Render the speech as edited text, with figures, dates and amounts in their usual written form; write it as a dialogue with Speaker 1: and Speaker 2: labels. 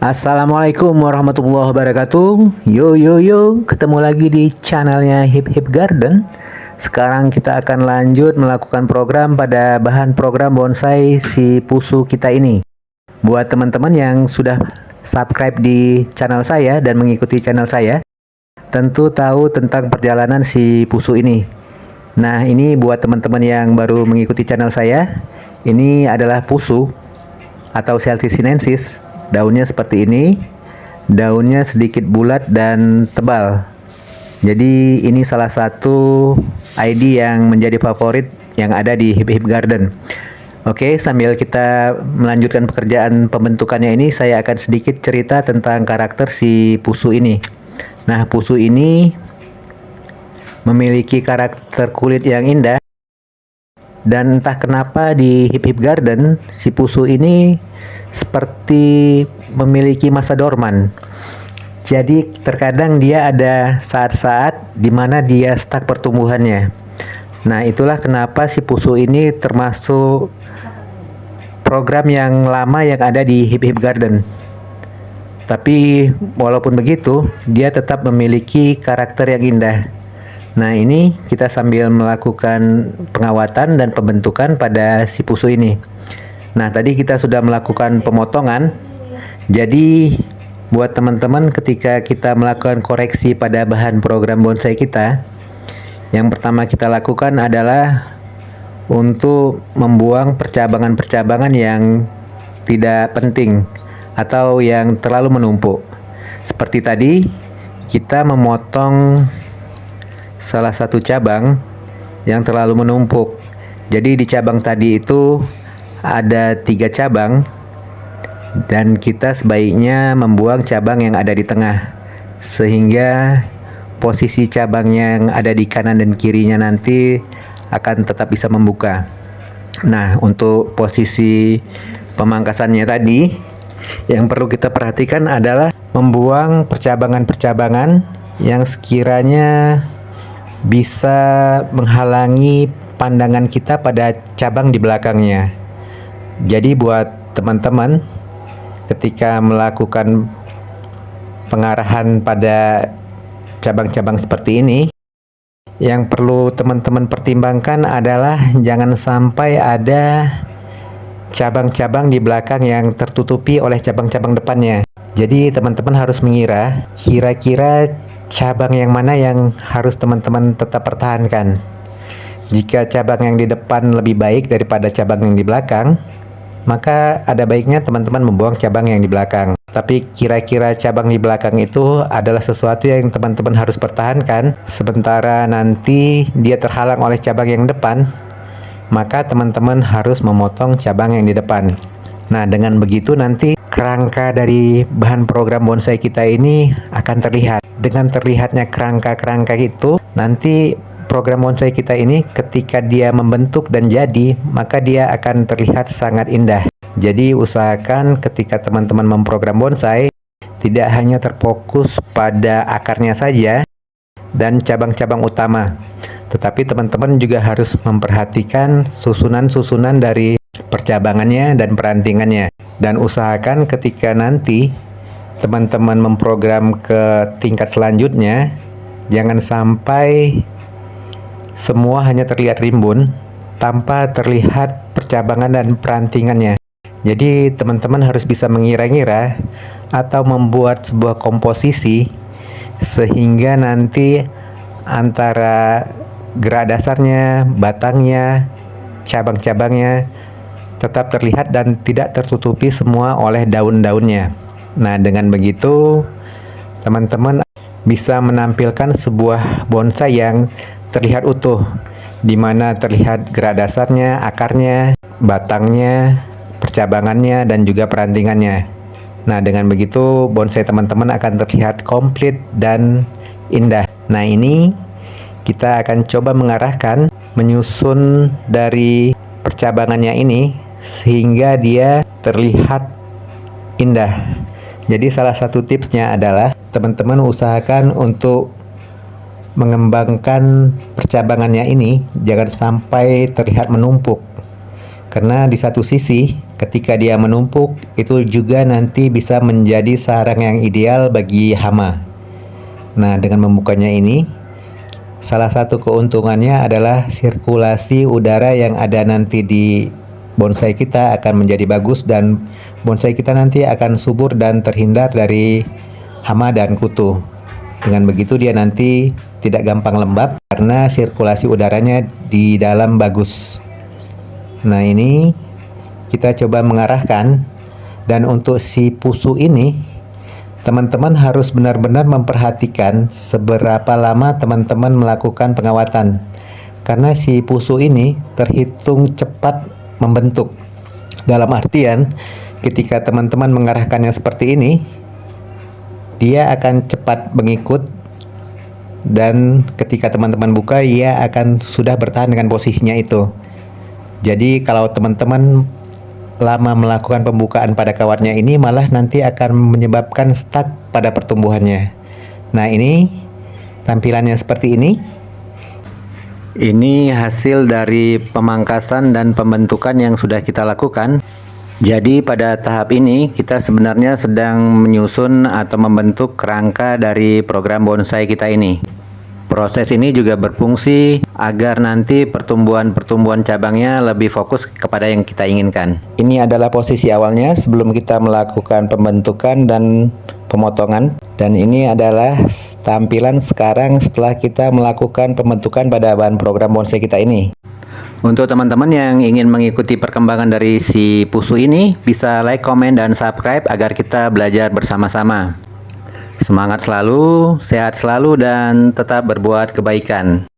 Speaker 1: Assalamualaikum warahmatullahi wabarakatuh. Yo yo yo, ketemu lagi di channelnya Hip Hip Garden. Sekarang kita akan lanjut melakukan program pada bahan program bonsai si pusu kita ini. Buat teman-teman yang sudah subscribe di channel saya dan mengikuti channel saya, tentu tahu tentang perjalanan si pusu ini. Nah, ini buat teman-teman yang baru mengikuti channel saya, ini adalah pusu atau Celtis sinensis. Daunnya seperti ini, daunnya sedikit bulat dan tebal. Jadi ini salah satu ID yang menjadi favorit yang ada di Hip Hip Garden. Oke, sambil kita melanjutkan pekerjaan pembentukannya ini, saya akan sedikit cerita tentang karakter si pusu ini. Nah, pusu ini memiliki karakter kulit yang indah, dan entah kenapa di Hip Hip Garden si pusu ini seperti memiliki masa dorman. Jadi terkadang dia ada saat-saat di mana dia stuck pertumbuhannya. Nah, itulah kenapa si pusu ini termasuk program yang lama yang ada di Hip Hip Garden. Tapi walaupun begitu, dia tetap memiliki karakter yang indah. Nah, ini kita sambil melakukan pengawatan dan pembentukan pada si pusu ini. Nah, tadi kita sudah melakukan pemotongan. Jadi, buat teman-teman ketika kita melakukan koreksi pada bahan program bonsai kita, yang pertama kita lakukan adalah untuk membuang percabangan-percabangan yang tidak penting atau yang terlalu menumpuk. Seperti tadi, kita memotong salah satu cabang yang terlalu menumpuk. Jadi di cabang tadi itu ada 3 cabang, dan kita sebaiknya membuang cabang yang ada di tengah, sehingga posisi cabang yang ada di kanan dan kirinya nanti akan tetap bisa membuka. Nah, untuk posisi pemangkasannya tadi, yang perlu kita perhatikan adalah membuang percabangan-percabangan yang sekiranya bisa menghalangi pandangan kita pada cabang di belakangnya. Jadi buat teman-teman ketika melakukan pengarahan pada cabang-cabang seperti ini, yang perlu teman-teman pertimbangkan adalah jangan sampai ada cabang-cabang di belakang yang tertutupi oleh cabang-cabang depannya. Jadi teman-teman harus mengira kira-kira cabang yang mana yang harus teman-teman tetap pertahankan. Jika cabang yang di depan lebih baik daripada cabang yang di belakang, maka ada baiknya teman-teman membuang cabang yang di belakang. Tapi kira-kira cabang di belakang itu adalah sesuatu yang teman-teman harus pertahankan, sementara nanti dia terhalang oleh cabang yang depan, maka teman-teman harus memotong cabang yang di depan. Nah, dengan begitu nanti kerangka dari bahan program bonsai kita ini akan terlihat. Dengan terlihatnya kerangka-kerangka itu, nanti program bonsai kita ini ketika dia membentuk dan jadi, maka dia akan terlihat sangat indah. Jadi usahakan ketika teman-teman memprogram bonsai, tidak hanya terfokus pada akarnya saja dan cabang-cabang utama, tetapi teman-teman juga harus memperhatikan susunan-susunan dari percabangannya dan perantingannya. Dan usahakan ketika nanti teman-teman memprogram ke tingkat selanjutnya, jangan sampai semua hanya terlihat rimbun tanpa terlihat percabangan dan perantingannya. Jadi teman-teman harus bisa mengira-ngira atau membuat sebuah komposisi sehingga nanti antara gerak dasarnya, batangnya, cabang-cabangnya tetap terlihat dan tidak tertutupi semua oleh daun-daunnya. Nah, dengan begitu teman-teman bisa menampilkan sebuah bonsai yang terlihat utuh, di mana terlihat gerak dasarnya, akarnya, batangnya, percabangannya, dan juga perantingannya. Nah, dengan begitu bonsai teman-teman akan terlihat komplit dan indah. Nah, ini kita akan coba mengarahkan, menyusun dari percabangannya ini sehingga dia terlihat indah. Jadi salah satu tipsnya adalah teman-teman usahakan untuk mengembangkan percabangannya ini jangan sampai terlihat menumpuk, karena di satu sisi ketika dia menumpuk itu juga nanti bisa menjadi sarang yang ideal bagi hama. Nah, dengan membukanya ini, salah satu keuntungannya adalah sirkulasi udara yang ada nanti di bonsai kita akan menjadi bagus dan bonsai kita nanti akan subur dan terhindar dari hama dan kutu. Dengan begitu dia nanti tidak gampang lembab karena sirkulasi udaranya di dalam bagus. Nah, ini kita coba mengarahkan, dan untuk si pusu ini teman-teman harus benar-benar memperhatikan seberapa lama teman-teman melakukan pengawatan, karena si pusu ini terhitung cepat membentuk. Dalam artian ketika teman-teman mengarahkannya seperti ini, dia akan cepat mengikut, dan ketika teman-teman buka ia akan sudah bertahan dengan posisinya itu. Jadi kalau teman-teman lama melakukan pembukaan pada kawatnya ini malah nanti akan menyebabkan stuck pada pertumbuhannya. Nah, ini tampilannya seperti ini. Ini hasil dari pemangkasan dan pembentukan yang sudah kita lakukan. Jadi pada tahap ini kita sebenarnya sedang menyusun atau membentuk kerangka dari program bonsai kita ini. Proses ini juga berfungsi agar nanti pertumbuhan cabangnya lebih fokus kepada yang kita inginkan. Ini adalah posisi awalnya sebelum kita melakukan pembentukan dan pemotongan, dan ini adalah tampilan sekarang setelah kita melakukan pembentukan pada bahan program bonsai kita ini. Untuk teman-teman yang ingin mengikuti perkembangan dari si pusu ini, bisa like, komen, dan subscribe agar kita belajar bersama-sama. Semangat selalu, sehat selalu, dan tetap berbuat kebaikan.